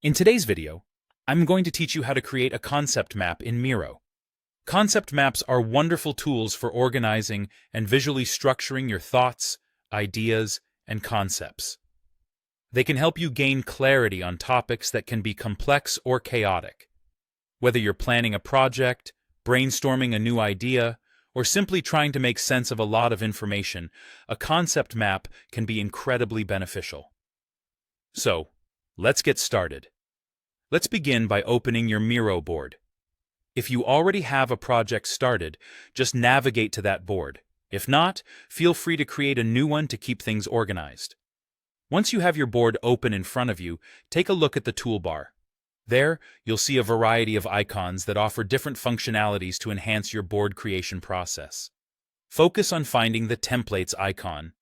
In today's video, I'm going to teach you how to create a concept map in Miro. Concept maps are wonderful tools for organizing and visually structuring your thoughts, ideas, and concepts. They can help you gain clarity on topics that can be complex or chaotic. Whether you're planning a project, brainstorming a new idea, or simply trying to make sense of a lot of information, a concept map can be incredibly beneficial. So, let's get started. Let's begin by opening your Miro board. If you already have a project started, just navigate to that board. If not, feel free to create a new one to keep things organized. Once you have your board open in front of you, take a look at the toolbar. There, you'll see a variety of icons that offer different functionalities to enhance your board creation process. Focus on finding the Templates icon.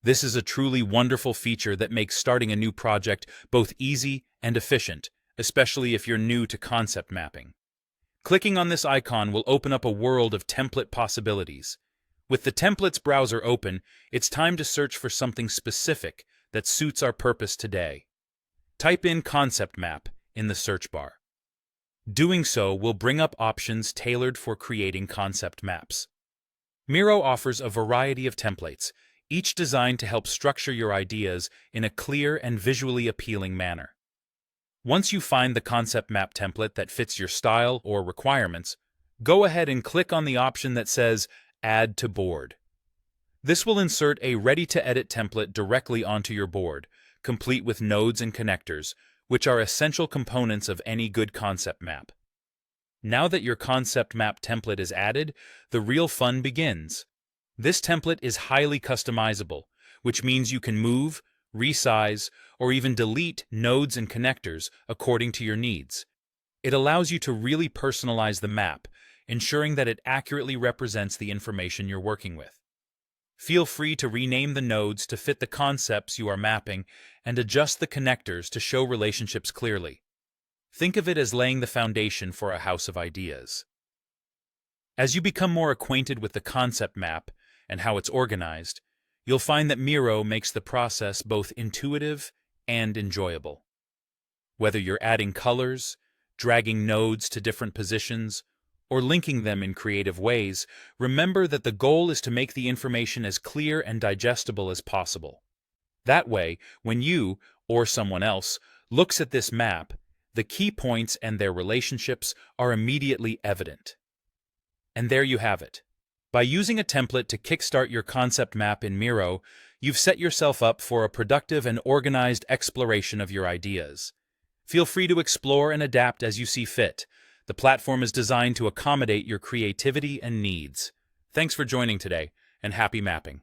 This is a truly wonderful feature that makes starting a new project both easy and efficient, especially if you're new to concept mapping. Clicking on this icon will open up a world of template possibilities. With the Templates browser open, it's time to search for something specific that suits our purpose today. Type in concept map in the search bar. Doing so will bring up options tailored for creating concept maps. Miro offers a variety of templates, each designed to help structure your ideas in a clear and visually appealing manner. Once you find the concept map template that fits your style or requirements, go ahead and click on the option that says Add to Board. This will insert a ready-to-edit template directly onto your board, complete with nodes and connectors, which are essential components of any good concept map. Now that your concept map template is added, the real fun begins. This template is highly customizable, which means you can move, resize, or even delete nodes and connectors according to your needs. It allows you to really personalize the map, ensuring that it accurately represents the information you're working with. Feel free to rename the nodes to fit the concepts you are mapping and adjust the connectors to show relationships clearly. Think of it as laying the foundation for a house of ideas. As you become more acquainted with the concept map and how it's organized, you'll find that Miro makes the process both intuitive and enjoyable. Whether you're adding colors, dragging nodes to different positions, or linking them in creative ways, remember that the goal is to make the information as clear and digestible as possible. That way, when you, or someone else, looks at this map, the key points and their relationships are immediately evident. And there you have it. By using a template to kickstart your concept map in Miro, you've set yourself up for a productive and organized exploration of your ideas. Feel free to explore and adapt as you see fit. The platform is designed to accommodate your creativity and needs. Thanks for joining today, and happy mapping.